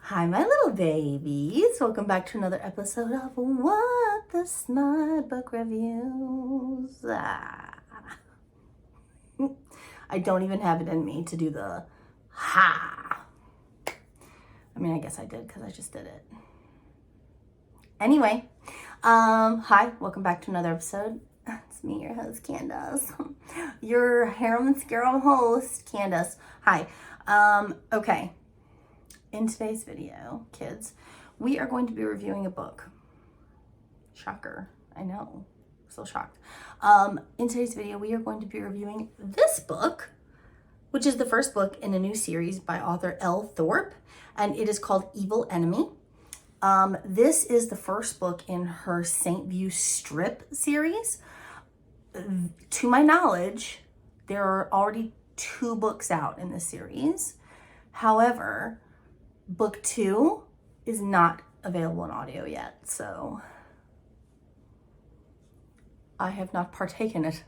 Hi, my little babies. Welcome back to another episode of What the Smut Book Reviews. I don't even have it in me to do the ha. I mean, I guess I did because I just did it. Anyway, hi, welcome back to another episode. It's me, your host, Candice. Your harem and scarum host, Candice. Hi. Okay. In today's video, kids, we are going to be reviewing a book. Shocker. I know. So shocked. In today's video, we are going to be reviewing this book, which is the first book in a new series by author Elle Thorpe, and it is called Evil Enemy. This is the first book in her Saint View strip series. To my knowledge, there are already 2 books out in this series. However, book 2 is not available in audio yet, so I have not partaken it.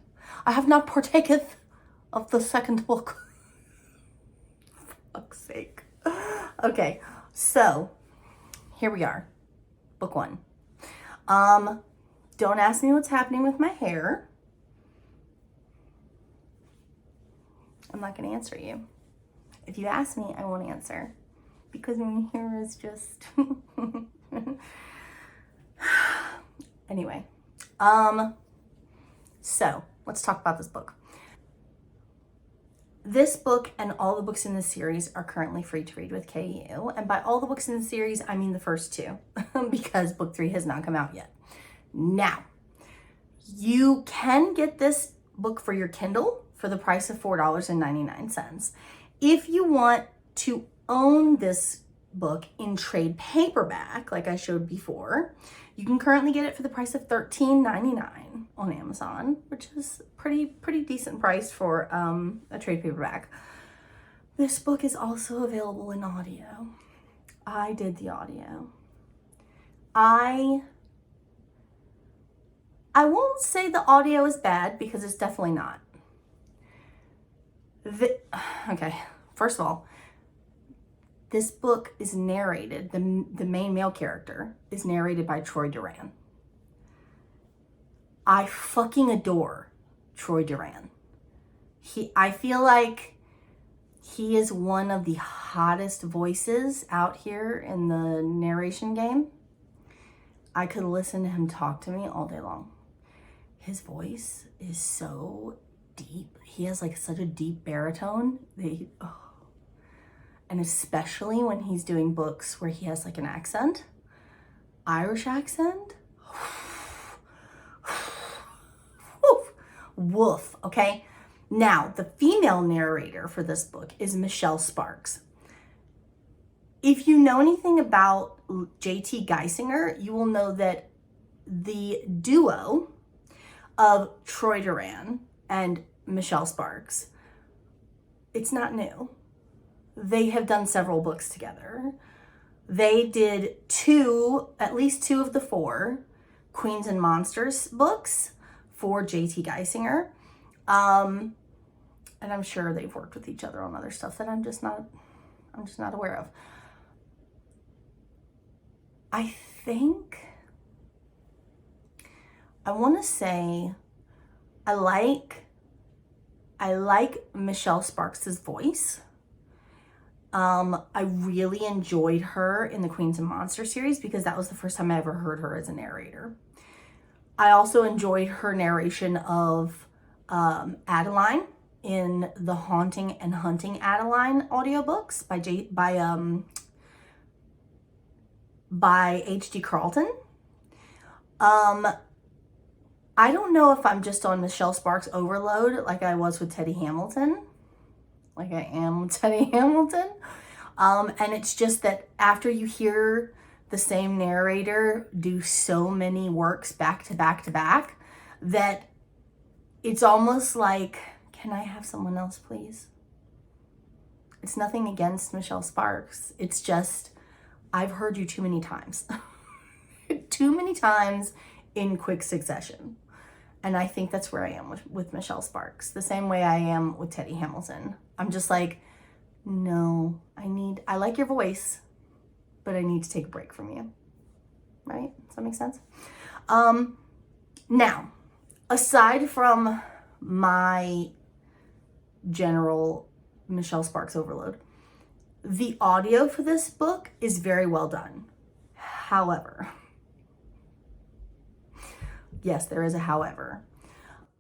I have not partaketh of the second book. For fuck's sake. Okay, so here we are. Book 1. Don't ask me what's happening with my hair. I'm not gonna answer you. If you ask me, I won't answer. Because my hair is just anyway, so let's talk about this book. This book and all the books in this series are currently free to read with KU, and by all the books in the series I mean the first 2 because book 3 has not come out yet. Now, you can get this book for your Kindle for the price of $4.99. If you want to own this book in trade paperback, like I showed before, you can currently get it for the price of $13.99 on Amazon, which is pretty decent price for a trade paperback. This book is also available in audio. I did the audio. I won't say the audio is bad because it's definitely not. Okay, first of all, this book is narrated, the main male character is narrated by Troy Duran. I fucking adore Troy Duran. I feel like he is one of the hottest voices out here in the narration game. I could listen to him talk to me all day long. His voice is so deep. He has like such a deep baritone. And especially when he's doing books where he has like an accent, Irish accent, woof, okay? Now, the female narrator for this book is Michelle Sparks. If you know anything about J.T. Geisinger, you will know that the duo of Troy Duran and Michelle Sparks, it's not new. They have done several books together. They did at least two of the 4 Queens and Monsters books for J.T. Geisinger. And I'm sure they've worked with each other on other stuff that I'm just not aware of. I want to say I like Michelle Sparks' voice. I really enjoyed her in the Queens and Monsters series because that was the first time I ever heard her as a narrator. I also enjoyed her narration of Adeline in the Haunting and Hunting Adeline audiobooks by H.D. Carlton. I don't know if I'm just on Michelle Sparks overload like I was with Teddy Hamilton. Like I am with Teddy Hamilton. And it's just that after you hear the same narrator do so many works back to back to back, that it's almost like, can I have someone else, please? It's nothing against Michelle Sparks. It's just, I've heard you too many times. Too many times in quick succession. And I think that's where I am with Michelle Sparks. The same way I am with Teddy Hamilton. I'm just like, no, I like your voice. but I need to take a break from you. Right? Does that make sense? Now, aside from my general Michelle Sparks overload, the audio for this book is very well done. However, yes, there is a however.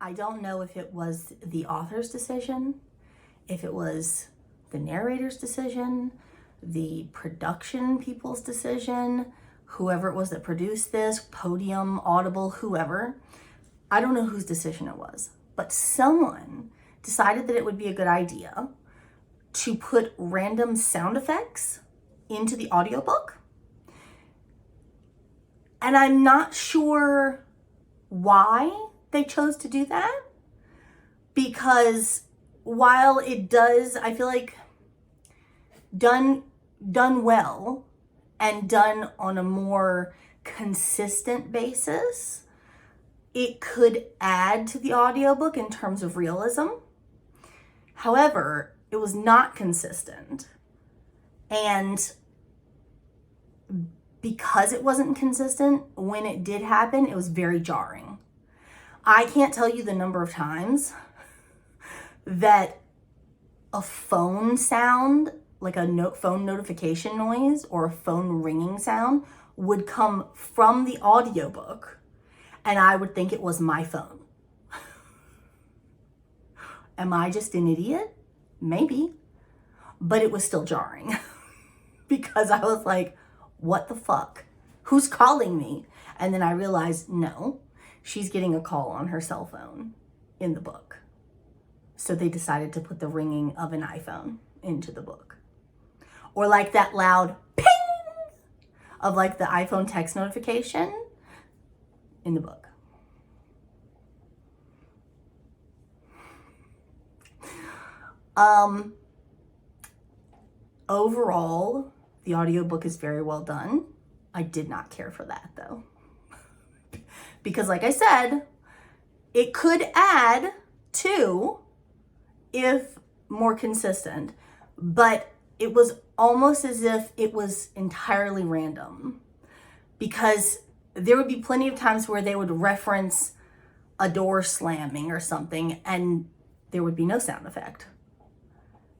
I don't know if it was the author's decision, if it was the narrator's decision, the production people's decision, whoever it was that produced this, Podium, Audible, whoever. I don't know whose decision it was, but someone decided that it would be a good idea to put random sound effects into the audiobook. And I'm not sure why they chose to do that, because while it does, I feel like done well and done on a more consistent basis, it could add to the audiobook in terms of realism. However, it was not consistent. And because it wasn't consistent, when it did happen, it was very jarring. I can't tell you the number of times that a phone sound, like a phone notification noise or a phone ringing sound, would come from the audiobook, and I would think it was my phone. Am I just an idiot? Maybe. But it was still jarring because I was like, what the fuck? Who's calling me? And then I realized, no, she's getting a call on her cell phone in the book. So they decided to put the ringing of an iPhone into the book. Or like that loud ping of like the iPhone text notification in the book. Overall, the audiobook is very well done. I did not care for that though. Because like I said, it could add to if more consistent, but it was almost as if it was entirely random, because there would be plenty of times where they would reference a door slamming or something and there would be no sound effect.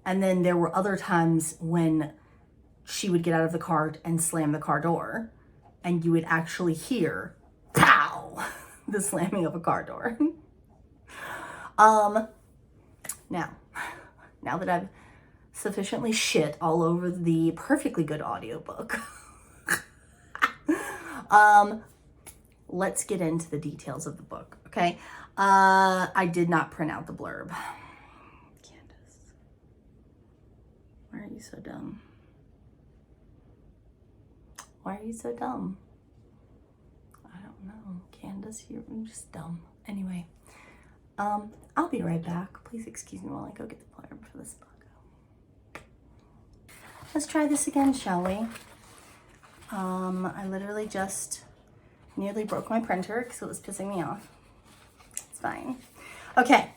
And then there were other times when she would get out of the car and slam the car door and you would actually hear pow, the slamming of a car door. Now that I've sufficiently shit all over the perfectly good audiobook, let's get into the details of the book, okay? I did not print out the blurb. Candice, why are you so dumb? Why are you so dumb? I don't know, Candice, you're just dumb. Anyway, I'll be right back. Please excuse me while I go get the blurb for this book. Let's try this again, shall we? I literally just nearly broke my printer because it was pissing me off. It's fine. Okay,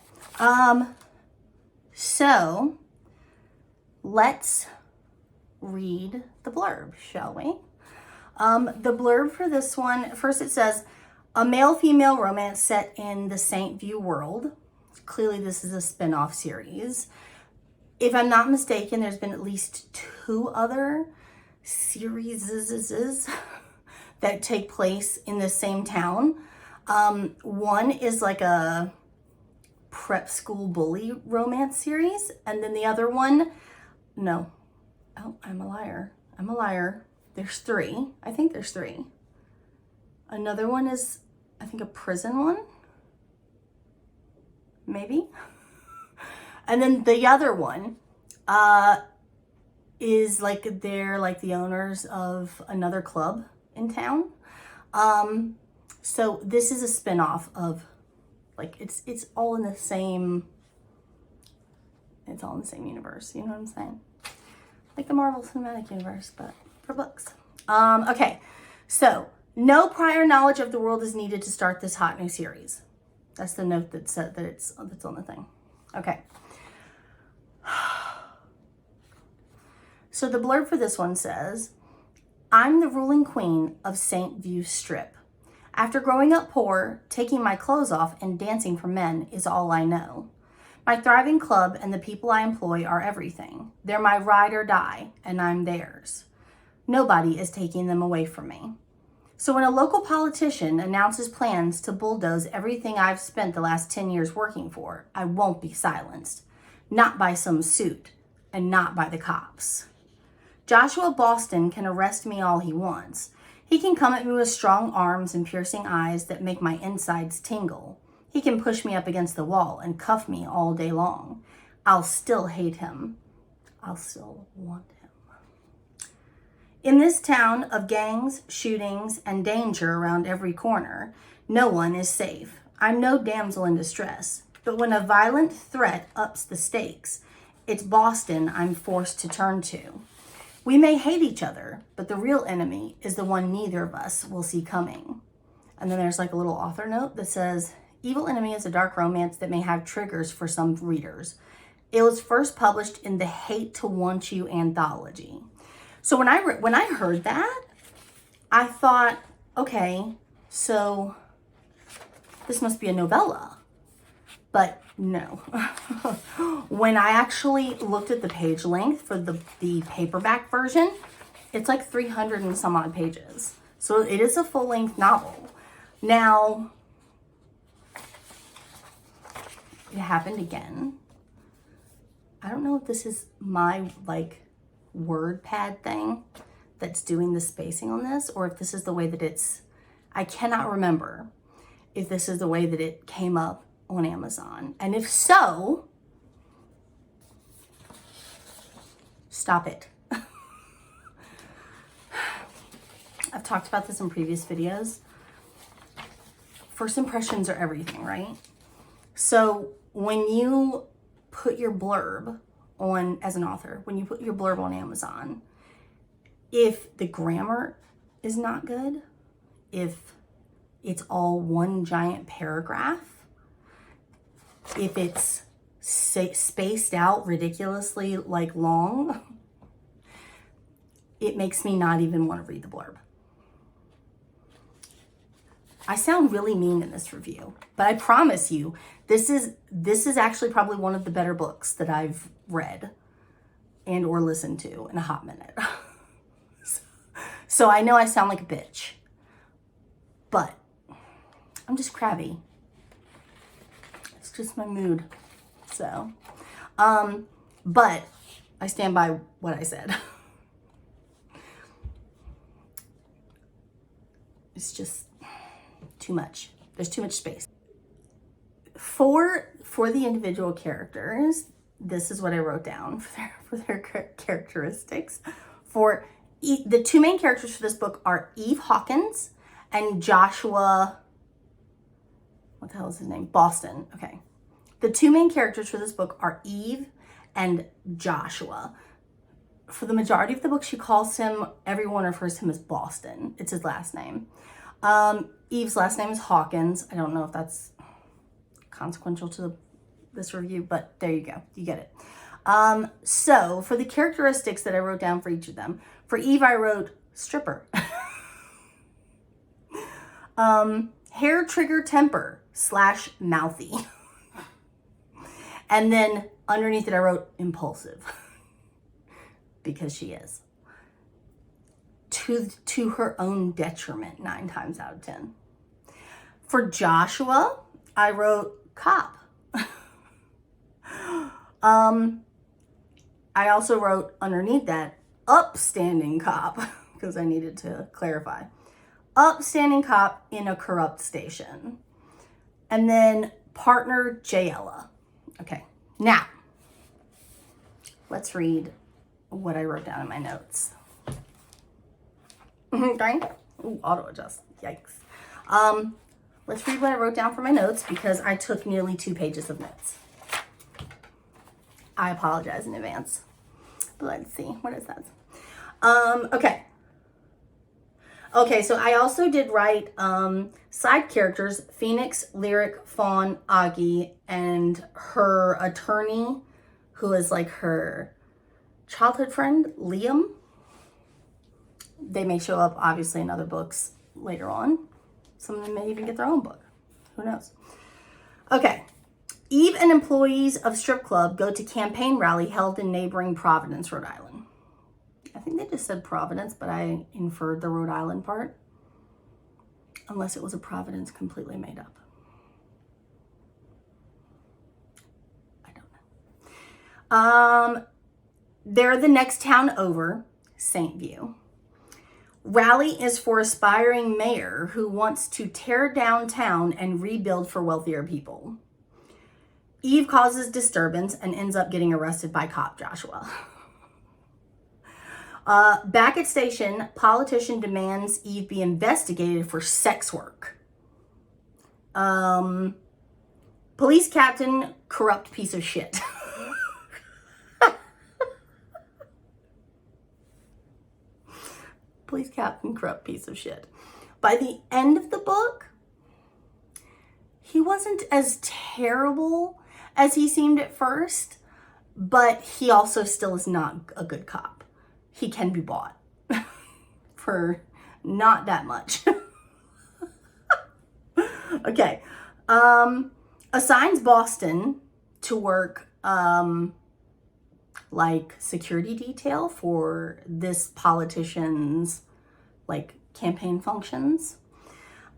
so let's read the blurb, shall we? The blurb for this one, first it says, a male-female romance set in the Saint View world. Clearly this is a spin-off series. If I'm not mistaken, there's been at least 2 other series that take place in the same town. One is like a prep school bully romance series, and then the other one, no. Oh, I'm a liar. There's 3. I think there's 3. Another one is, I think, a prison one. Maybe. And then the other one is like they're like the owners of another club in town. So this is a spin-off of, like, it's all in the same, it's all in the same universe, you know what I'm saying? Like the Marvel Cinematic Universe, but for books. Okay, so no prior knowledge of the world is needed to start this hot new series. That's the note that said that that's on the thing. Okay. So the blurb for this one says, I'm the ruling queen of St. View Strip. After growing up poor, taking my clothes off and dancing for men is all I know. My thriving club and the people I employ are everything. They're my ride or die, and I'm theirs. Nobody is taking them away from me. So when a local politician announces plans to bulldoze everything I've spent the last 10 years working for, I won't be silenced. Not by some suit, and not by the cops. Joshua Boston can arrest me all he wants. He can come at me with strong arms and piercing eyes that make my insides tingle. He can push me up against the wall and cuff me all day long. I'll still hate him. I'll still want him. In this town of gangs, shootings, and danger around every corner, no one is safe. I'm no damsel in distress, but when a violent threat ups the stakes, it's Boston I'm forced to turn to. We may hate each other, but the real enemy is the one neither of us will see coming. And then there's like a little author note that says, Evil Enemy is a dark romance that may have triggers for some readers. It was first published in the Hate to Want You anthology. So when I heard that, I thought, okay, so this must be a novella. But no. When I actually looked at the page length for the paperback version, it's like 300 and some odd pages. So it is a full-length novel. Now, it happened again. I don't know if this is my WordPad thing that's doing the spacing on this, or if this is the way that I cannot remember if this is the way that it came up on Amazon. And if so, stop it. I've talked about this in previous videos. First impressions are everything, right? So when you put your blurb on, as an author, when you put your blurb on Amazon, if the grammar is not good, if it's all one giant paragraph, if it's spaced out ridiculously long, it makes me not even want to read the blurb. I sound really mean in this review, but I promise you, this is actually probably one of the better books that I've read and or listened to in a hot minute. So I know I sound like a bitch, but I'm just crabby. It's just my mood. So, but I stand by what I said. It's just too much. There's too much space. For the individual characters, this is what I wrote down for their characteristics. For the two main characters for this book are Eve Hawkins and Joshua, what the hell is his name? Boston. Okay. The two main characters for this book are Eve and Joshua. For the majority of the book, she calls him, everyone refers to him as Boston. It's his last name. Eve's last name is Hawkins. I don't know if that's consequential to this review, but there you go. You get it. So for the characteristics that I wrote down for each of them, for Eve, I wrote stripper. Hair trigger temper / mouthy. And then underneath it, I wrote impulsive because she is. To her own detriment 9 times out of 10. For Joshua, I wrote cop. I also wrote underneath that upstanding cop because I needed to clarify. Upstanding cop in a corrupt station. And then partner Jayella. Okay, now let's read what I wrote down in my notes. Okay. Ooh, auto adjust. Yikes. Let's read what I wrote down for my notes because I took nearly 2 pages of notes. I apologize in advance. But let's see. What is that? Okay. Okay, so I also did write side characters, Phoenix, Lyric, Fawn, Augie, and her attorney, who is like her childhood friend, Liam. They may show up, obviously, in other books later on. Some of them may even get their own book. Who knows? Okay. Eve and employees of strip club go to campaign rally held in neighboring Providence, Rhode Island. I think they just said Providence, but I inferred the Rhode Island part. Unless it was a Providence completely made up. I don't know. They're the next town over, St. View. Rally is for aspiring mayor who wants to tear down town and rebuild for wealthier people. Eve causes disturbance and ends up getting arrested by cop Joshua. Back at station, politician demands Eve be investigated for sex work. Police captain, corrupt piece of shit. Police captain, corrupt piece of shit. By the end of the book, he wasn't as terrible as he seemed at first, but he also still is not a good cop. He can be bought for not that much. Okay. Assigns Boston to work like security detail for this politician's like campaign functions.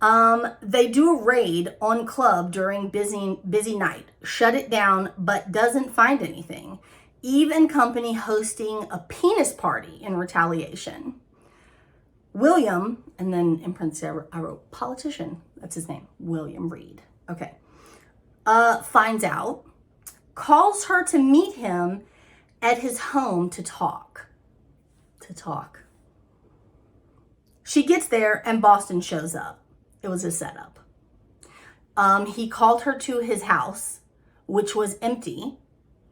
They do a raid on club during busy night, shut it down, but doesn't find anything. Eve and company hosting a penis party in retaliation. William, and then in parentheses I wrote politician, that's his name, William Reed. Okay. Finds out, calls her to meet him at his home to talk. She gets there and Boston shows up. It was a setup. He called her to his house, which was empty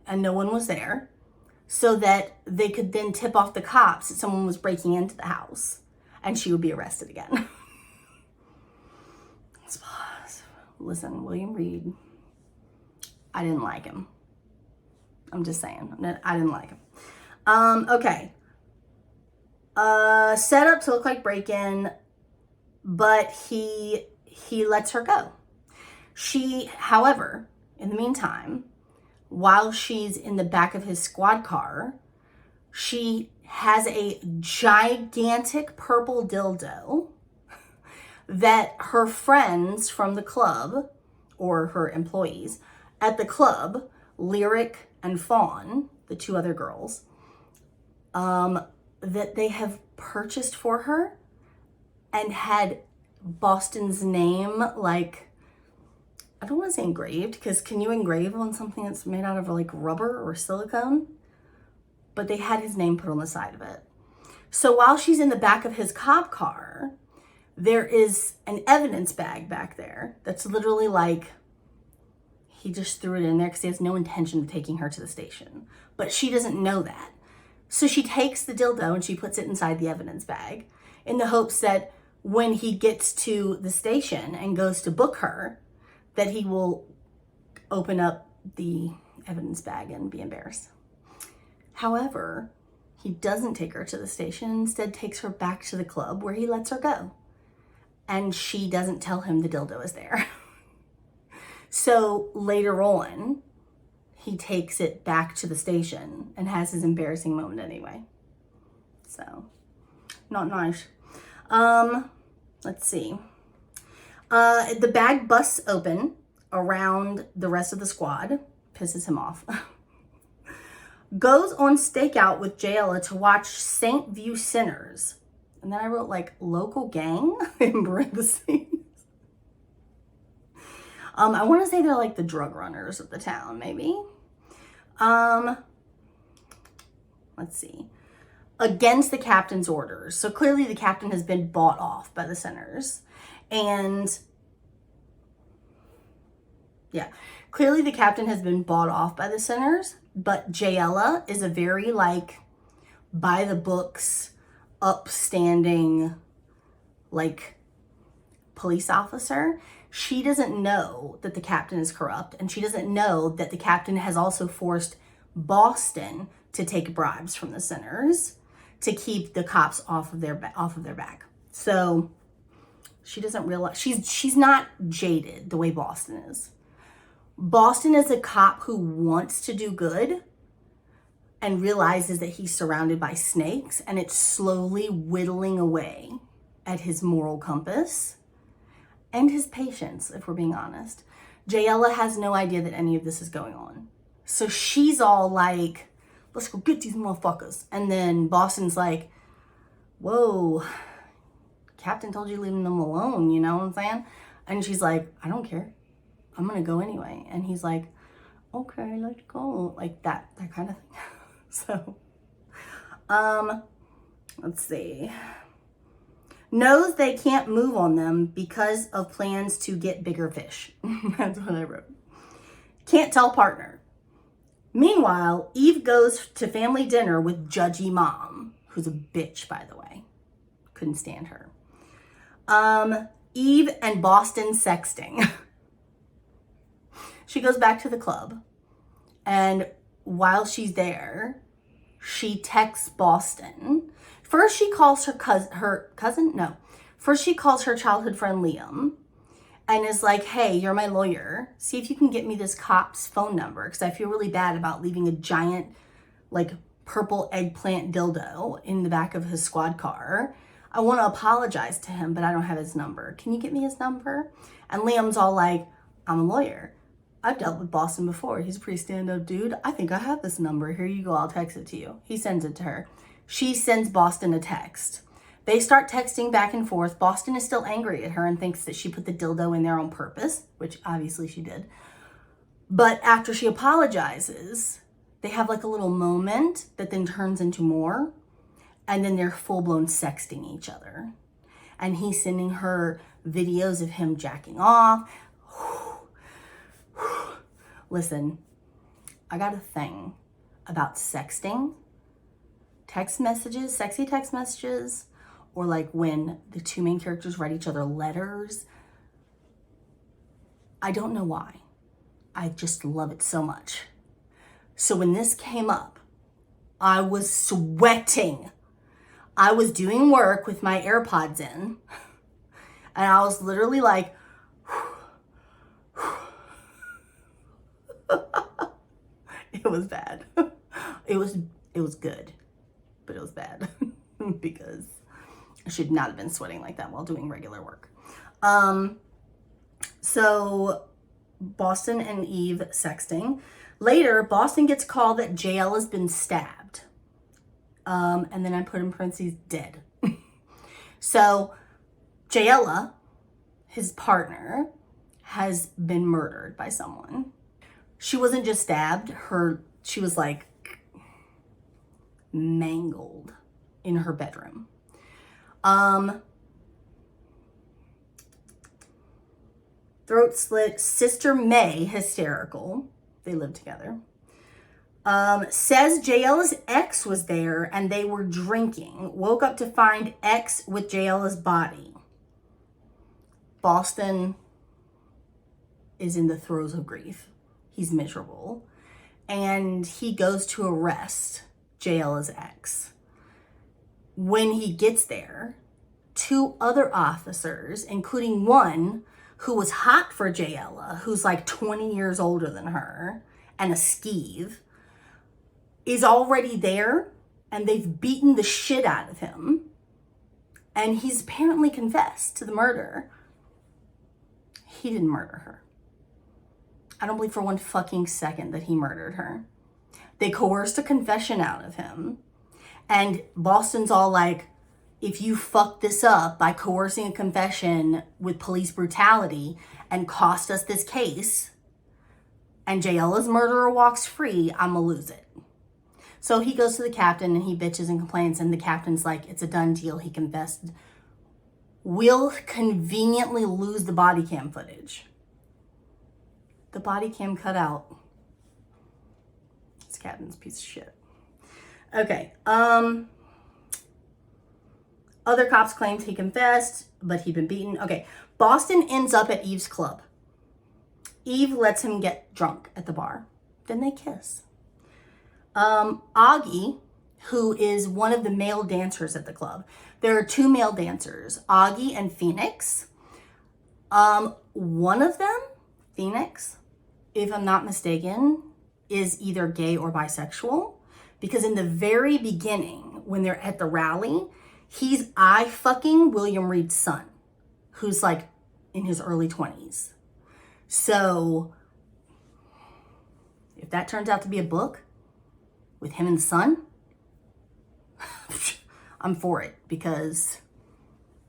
and no one was there, so that they could then tip off the cops that someone was breaking into the house and she would be arrested again. Listen, William Reed, I didn't like him. I'm just saying, I didn't like him. Okay. Set up to look like break-in, but he lets her go. She, however, in the meantime, while she's in the back of his squad car, she has a gigantic purple dildo that her friends from the club, or her employees at the club, Lyric and Fawn, the two other girls, that they have purchased for her and had Boston's name, like, I don't want to say engraved, because can you engrave on something that's made out of like rubber or silicone? But they had his name put on the side of it. So while she's in the back of his cop car, there is an evidence bag back there that's literally like, he just threw it in there because he has no intention of taking her to the station. But she doesn't know that. So she takes the dildo and she puts it inside the evidence bag in the hopes that when he gets to the station and goes to book her, that he will open up the evidence bag and be embarrassed. However, he doesn't take her to the station, instead takes her back to the club where he lets her go. And she doesn't tell him the dildo is there. So later on, he takes it back to the station and has his embarrassing moment anyway. So, not nice. Let's see. The bag busts open around the rest of the squad, pisses him off. Goes on stakeout with Jayla to watch St. View Sinners. And then I wrote like local gang in parentheses. I want to say they're like the drug runners of the town, maybe. Let's see. Against the captain's orders. So clearly the captain has been bought off by the Sinners. And yeah, clearly the captain has been bought off by the Sinners, but Jayla is a very like by the books, upstanding like police officer. She doesn't know that the captain is corrupt, and she doesn't know that the captain has also forced Boston to take bribes from the Sinners to keep the cops off of their back. So she doesn't realize, she's not jaded the way Boston is. Boston is a cop who wants to do good and realizes that he's surrounded by snakes, and it's slowly whittling away at his moral compass and his patience, if we're being honest. Jayella has no idea that any of this is going on. So she's all like, let's go get these motherfuckers. And then Boston's like, whoa, Captain told you leaving them alone, you know what I'm saying? And she's like, I don't care. I'm gonna go anyway. And he's like, okay, let's go. Like that kind of thing. So, let's see. Knows they can't move on them because of plans to get bigger fish. That's what I wrote. Can't tell partner. Meanwhile, Eve goes to family dinner with judgy mom, who's a bitch, by the way. Couldn't stand her. Eve and Boston sexting. She goes back to the club, and while she's there, she texts Boston. First, she calls her cousin. No. First, she calls her childhood friend Liam and is like, hey, you're my lawyer. See if you can get me this cop's phone number, because I feel really bad about leaving a giant, like, purple eggplant dildo in the back of his squad car. I want to apologize to him, but I don't have his number. Can you get me his number? And Liam's all like, I'm a lawyer. I've dealt with Boston before. He's a pretty stand-up dude. I think I have this number. Here you go. I'll text it to you. He sends it to her. She sends Boston a text. They start texting back and forth. Boston is still angry at her and thinks that she put the dildo in there on purpose, which obviously she did. But after she apologizes, they have like a little moment that then turns into more. And then they're full-blown sexting each other. And he's sending her videos of him jacking off. Listen, I got a thing about sexting. Text messages, sexy text messages, or like when the two main characters write each other letters. I don't know why. I just love it so much. So when this came up, I was sweating. I was doing work with my AirPods in, and I was literally like, it was bad. It was good, but it was bad because I should not have been sweating like that while doing regular work. So Boston and Eve sexting. Later, Boston gets called that JL has been stabbed. And then I put in parentheses, dead. So Jayella, his partner, has been murdered by someone. She wasn't just stabbed, she was like mangled in her bedroom. Throat slit, sister May, hysterical. They live together. Says Jayella's ex was there and they were drinking. Woke up to find ex with Jayella's body. Boston is in the throes of grief. He's miserable. And he goes to arrest Jayella's ex. When he gets there, two other officers, including one who was hot for Jayella, who's like 20 years older than her, and a skeeve, is already there, and they've beaten the shit out of him. And he's apparently confessed to the murder. He didn't murder her. I don't believe for one fucking second that he murdered her. They coerced a confession out of him. And Boston's all like, if you fuck this up by coercing a confession with police brutality and cost us this case, and Jayella's murderer walks free, I'm gonna lose it. So he goes to the captain and he bitches and complains, and the captain's like, it's a done deal, he confessed. We'll conveniently lose the body cam footage. The body cam cut out. This captain's a piece of shit. Okay, other cops claimed he confessed, but he'd been beaten. Okay, Boston ends up at Eve's club. Eve lets him get drunk at the bar. Then they kiss. Augie, who is one of the male dancers at the club. There are two male dancers, Augie and Phoenix. One of them, Phoenix, if I'm not mistaken, is either gay or bisexual, because in the very beginning, when they're at the rally, he's eye fucking William Reed's son, who's like in his early 20s. So if that turns out to be a book with him and the son, I'm for it, because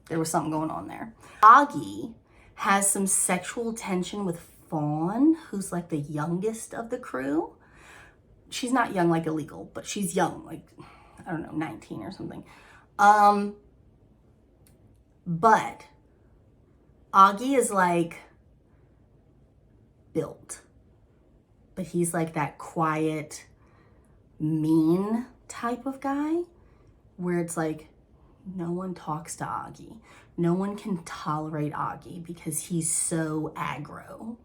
there was something going on there. Augie has some sexual tension with Fawn, who's like the youngest of the crew. She's not young like illegal, but she's young, like, I don't know, 19 or something. But Augie is like built, but he's like that quiet, mean type of guy where it's like no one talks to Augie. No one can tolerate Augie because he's so aggro.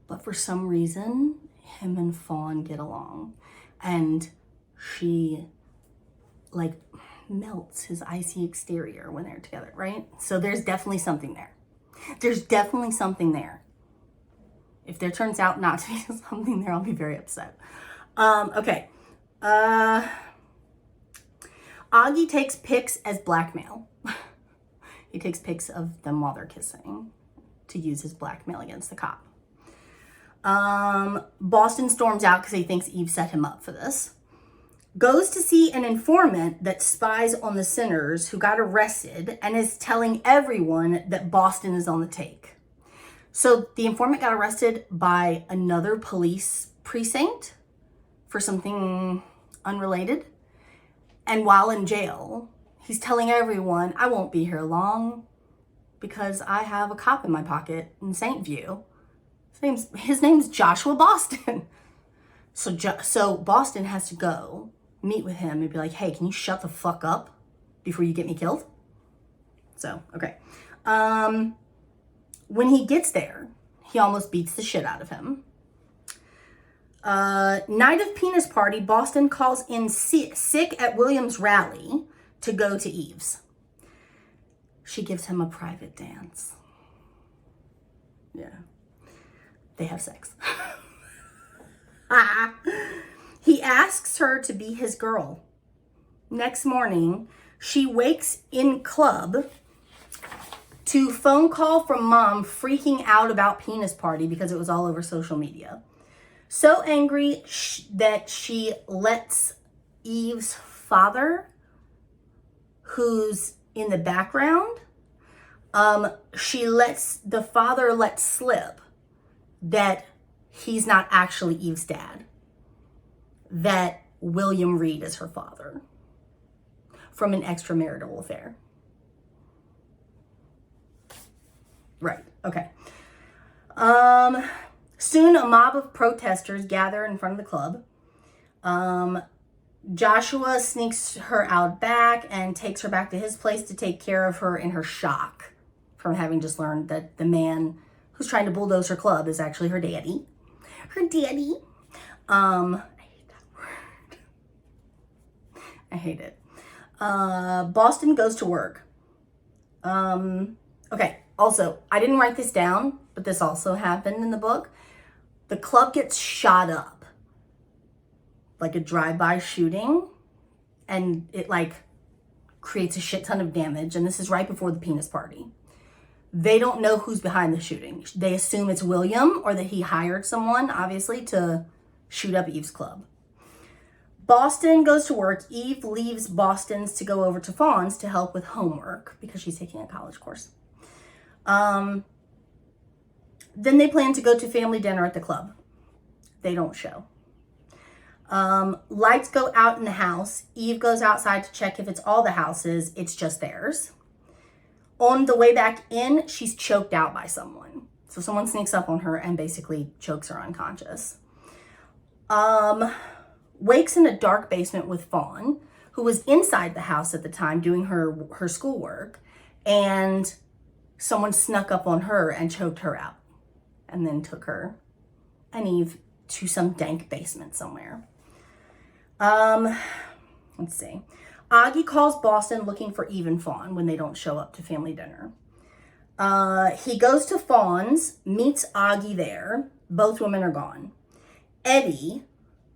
But for some reason, him and Fawn get along, and she like melts his icy exterior when they're together, right? So there's definitely something there. There's definitely something there. If there turns out not to be something there, I'll be very upset. Okay. Augie takes pics as blackmail. He takes pics of them while they're kissing to use as blackmail against the cop. Boston storms out because he thinks Eve set him up for this. Goes to see an informant that spies on the sinners who got arrested and is telling everyone that Boston is on the take. So the informant got arrested by another police precinct for something unrelated. And while in jail, he's telling everyone, I won't be here long because I have a cop in my pocket in St. View. His name's Joshua Boston. So Boston has to go meet with him and be like, hey, can you shut the fuck up before you get me killed? So, okay. When he gets there, he almost beats the shit out of him. Night of penis party, Boston calls in sick at William's rally to go to Eve's. She gives him a private dance. Yeah. They have sex. He asks her to be his girl. Next morning, she wakes in club to phone call from mom freaking out about penis party because it was all over social media. So angry that she lets Eve's father, who's in the background, she lets the father let slip that he's not actually Eve's dad, that William Reed is her father from an extramarital affair. Right, okay. Soon a mob of protesters gather in front of the club. Joshua sneaks her out back and takes her back to his place to take care of her in her shock from having just learned that the man who's trying to bulldoze her club is actually her daddy. Her daddy. I hate that word. I hate it. Boston goes to work. Okay, also, I didn't write this down, but this also happened in the book. The club gets shot up, like a drive-by shooting, and it like creates a shit ton of damage, and this is right before the penis party. They don't know who's behind the shooting. They assume it's William, or that he hired someone, obviously, to shoot up Eve's club. Boston goes to work. Eve leaves Boston's to go over to Fawn's to help with homework because she's taking a college course. Then they plan to go to family dinner at the club. They don't show. Lights go out in the house. Eve goes outside to check if it's all the houses. It's just theirs. On the way back in, she's choked out by someone. So someone sneaks up on her and basically chokes her unconscious. Wakes in a dark basement with Fawn, who was inside the house at the time doing her schoolwork, and someone snuck up on her and choked her out, and then took her and Eve to some dank basement somewhere. let's see. Augie calls Boston looking for Eve and Fawn when they don't show up to family dinner. He goes to Fawn's, meets Augie there. Both women are gone. Eddie,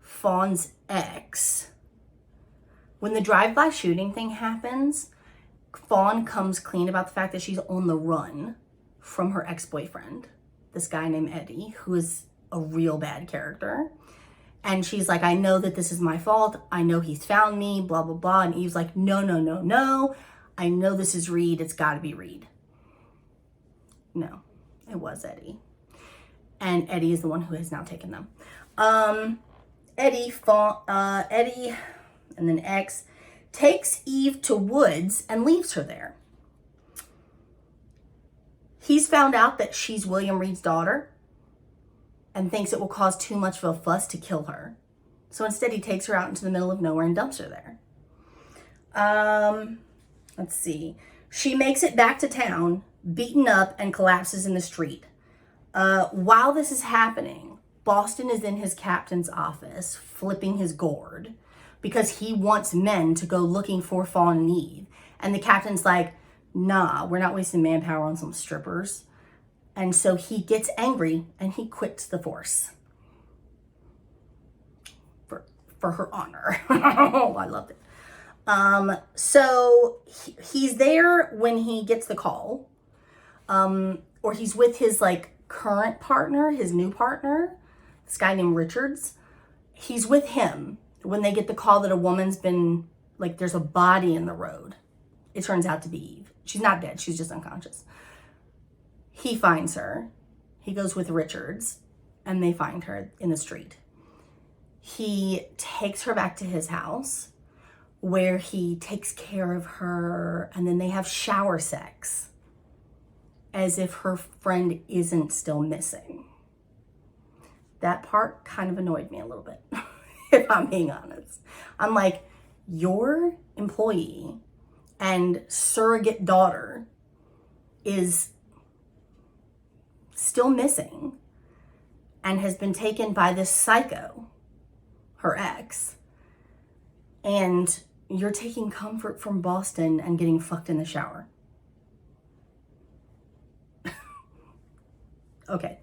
Fawn's ex, when the drive-by shooting thing happens, Fawn comes clean about the fact that she's on the run from her ex-boyfriend, this guy named Eddie, who is a real bad character. And she's like, I know that this is my fault. I know he's found me, blah, blah, blah. And Eve's like, no, no, no, no. I know this is Reed. It's got to be Reed. No, it was Eddie. And Eddie is the one who has now taken them. Eddie, and then X, takes Eve to Woods and leaves her there. He's found out that she's William Reed's daughter and thinks it will cause too much of a fuss to kill her. So instead he takes her out into the middle of nowhere and dumps her there. Let's see. She makes it back to town, beaten up, and collapses in the street. While this is happening, Boston is in his captain's office flipping his gourd because he wants men to go looking for Fawn and Eve. And the captain's like, nah, we're not wasting manpower on some strippers. And so he gets angry and he quits the force. For her honor. Oh, I loved it. So he's there when he gets the call. Or he's with his current partner, his new partner, this guy named Richards. He's with him when they get the call that a woman's been, there's a body in the road. It turns out to be Eve. She's not dead. She's just unconscious. He finds her. He goes with Richards and they find her in the street. He takes her back to his house where he takes care of her and then they have shower sex as if her friend isn't still missing. That part kind of annoyed me a little bit, if I'm being honest. I'm like, your employee and surrogate daughter is still missing and has been taken by this psycho, her ex, and you're taking comfort from Boston and getting fucked in the shower. Okay.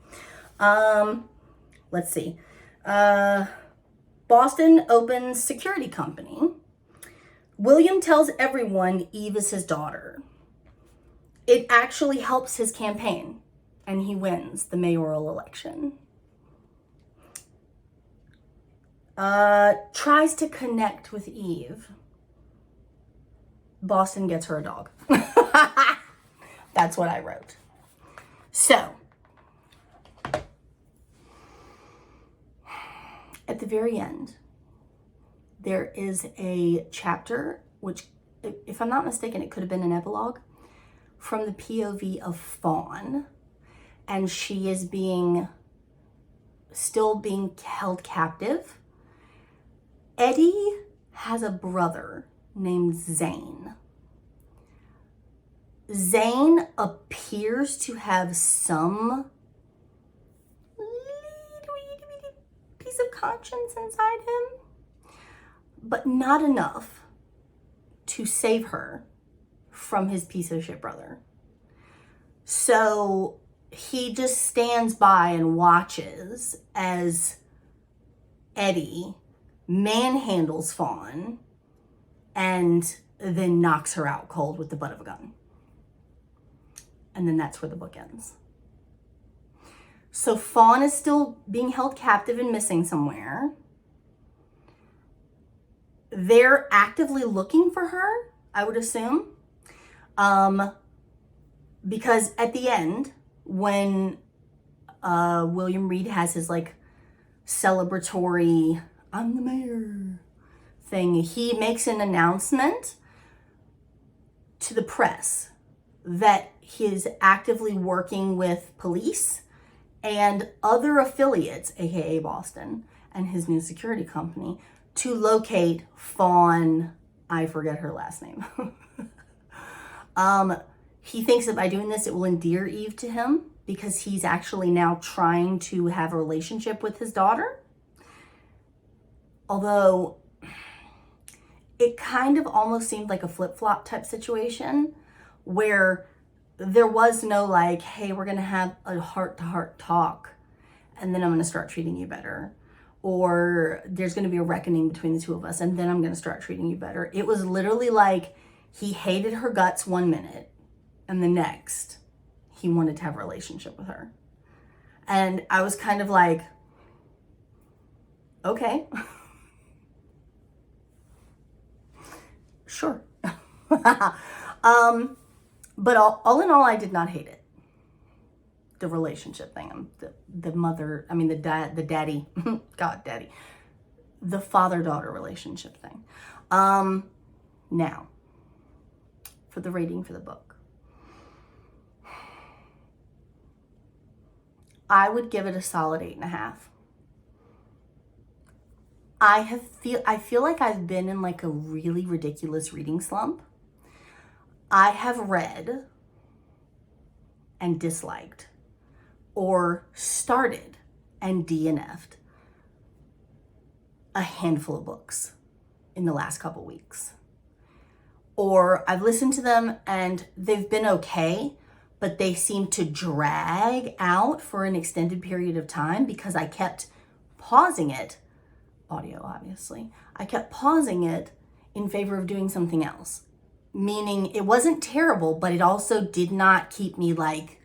Let's see. Boston opens security company. William tells everyone Eve is his daughter. It actually helps his campaign, and he wins the mayoral election. Tries to connect with Eve. Boston gets her a dog. That's what I wrote. So, at the very end, there is a chapter, which, if I'm not mistaken, it could have been an epilogue, from the POV of Fawn. And she is still being held captive. Eddie has a brother named Zane. Zane appears to have some piece of conscience inside him, but not enough to save her from his piece of shit brother. So he just stands by and watches as Eddie manhandles Fawn and then knocks her out cold with the butt of a gun. And then that's where the book ends. So Fawn is still being held captive and missing somewhere. They're actively looking for her, I would assume. Because at the end, when William Reed has his celebratory, I'm the mayor thing, he makes an announcement to the press that he is actively working with police and other affiliates, aka Boston, and his new security company, to locate Fawn, I forget her last name. He thinks that by doing this, it will endear Eve to him because he's actually now trying to have a relationship with his daughter. Although it kind of almost seemed like a flip-flop type situation where there was no like, hey, we're gonna have a heart-to-heart talk and then I'm gonna start treating you better. Or there's gonna be a reckoning between the two of us and then I'm gonna start treating you better. It was literally like he hated her guts one minute and the next he wanted to have a relationship with her. And I was kind of like, okay. Sure. But all in all, I did not hate it. The relationship thing, the mother, I mean, the daddy, God, daddy, the father-daughter relationship thing. Now, for the rating for the book, I would give it a solid 8.5. I feel like I've been in like a really ridiculous reading slump. I have read and disliked or started and DNF'd a handful of books in the last couple weeks. Or I've listened to them and they've been okay, but they seem to drag out for an extended period of time because I kept pausing it, audio obviously, I kept pausing it in favor of doing something else. Meaning it wasn't terrible, but it also did not keep me like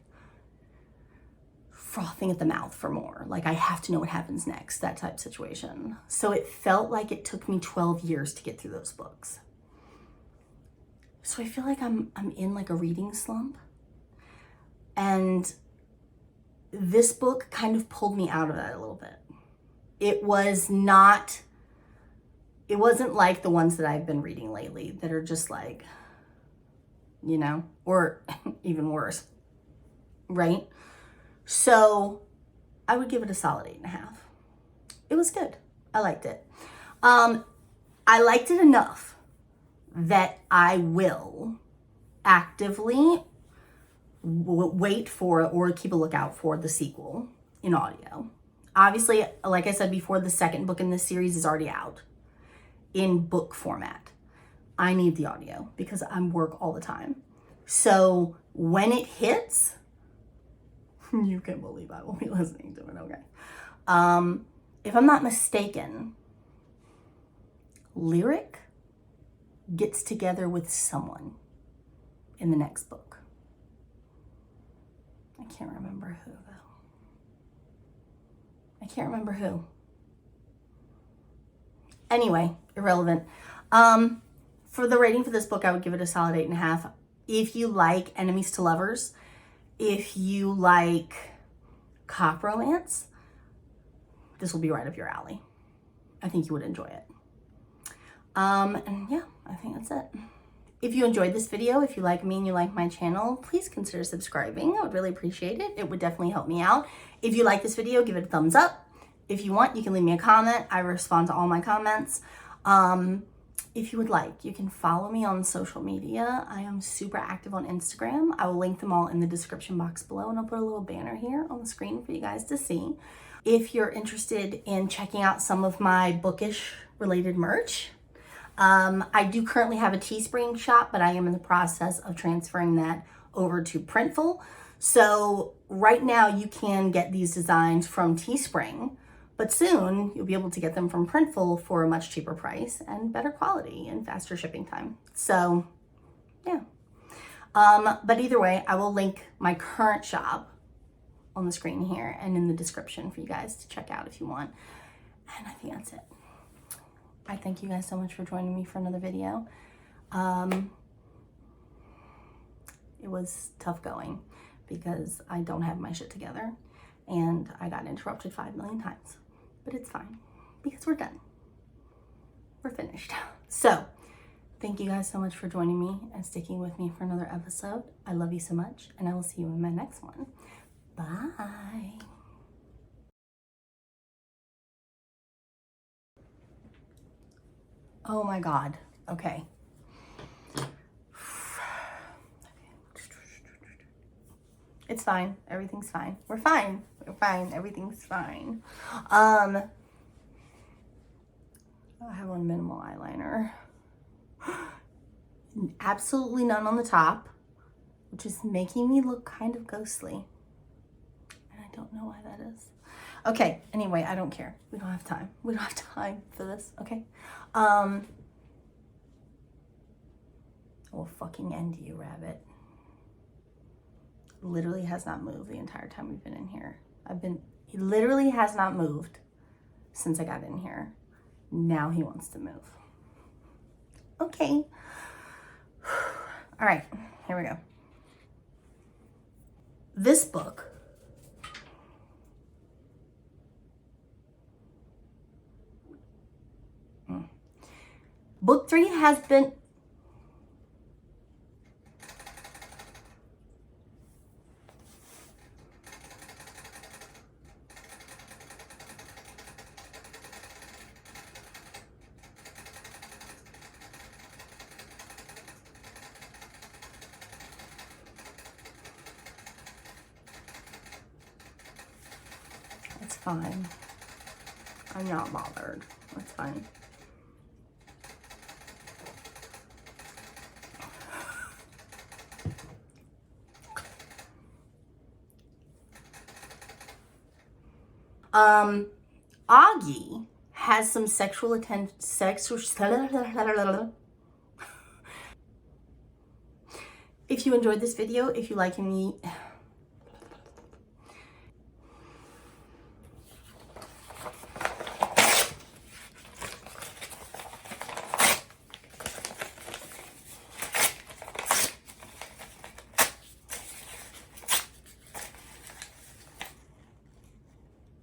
frothing at the mouth for more. Like I have to know what happens next, that type of situation. So it felt like it took me 12 years to get through those books. So I feel like I'm in like a reading slump. And this book kind of pulled me out of that a little bit. It wasn't like the ones that I've been reading lately that are just like, you know, or even worse, right? So I would give it a solid 8.5. It was good. I liked it. I liked it enough that I will actively wait for or keep a lookout for the sequel in audio. Obviously, like I said before, the second book in this series is already out in book format. I need the audio because I work all the time. So when it hits, you can believe I will be listening to it, okay? If I'm not mistaken, Lyric gets together with someone in the next book. I can't remember who, though. I can't remember who. Anyway, irrelevant. For the rating for this book, I would give it a solid 8.5. If you like enemies to lovers, if you like cop romance, this will be right up your alley. I think you would enjoy it. And yeah, I think that's it. If you enjoyed this video, if you like me and you like my channel, please consider subscribing. I would really appreciate it. It would definitely help me out. If you like this video, give it a thumbs up. If you want, you can leave me a comment. I respond to all my comments. If you would like, you can follow me on social media. I am super active on Instagram. I will link them all in the description box below, and I'll put a little banner here on the screen for you guys to see. If you're interested in checking out some of my bookish related merch, I do currently have a Teespring shop, but I am in the process of transferring that over to Printful. So right now you can get these designs from Teespring, but soon you'll be able to get them from Printful for a much cheaper price and better quality and faster shipping time. So yeah. But either way, I will link my current shop on the screen here and in the description for you guys to check out if you want. And I think that's it. I thank you guys so much for joining me for another video. It was tough going because I don't have my shit together and I got interrupted 5 million times, but it's fine because we're done. We're finished. So thank you guys so much for joining me and sticking with me for another episode. I love you so much, and I will see you in my next one. Bye. Oh my God. Okay. It's fine. Everything's fine. We're fine. We're fine. Everything's fine. I have on minimal eyeliner. absolutely none on the top, which is making me look kind of ghostly. And I don't know why that is. Okay, anyway, I don't care. We don't have time. We don't have time for this, okay? We'll fucking end you, rabbit. Literally has not moved the entire time we've been in here. He literally has not moved since I got in here. Now he wants to move. Okay. All right, here we go. This book Book 3 has been... It's fine. I'm not bothered. It's fine. Augie has some sexual attention. If you enjoyed this video, if you like me,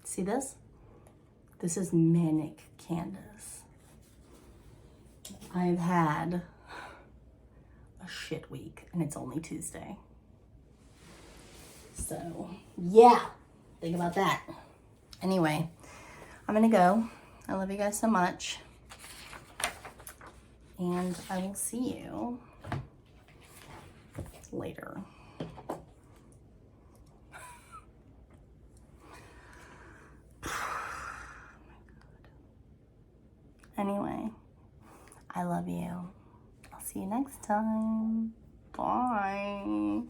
see this? This is Manic Candice. I've had a shit week and it's only Tuesday. So, yeah, think about that. Anyway, I'm gonna go. I love you guys so much. And I will see you later. Anyway, I love you. I'll see you next time. Bye.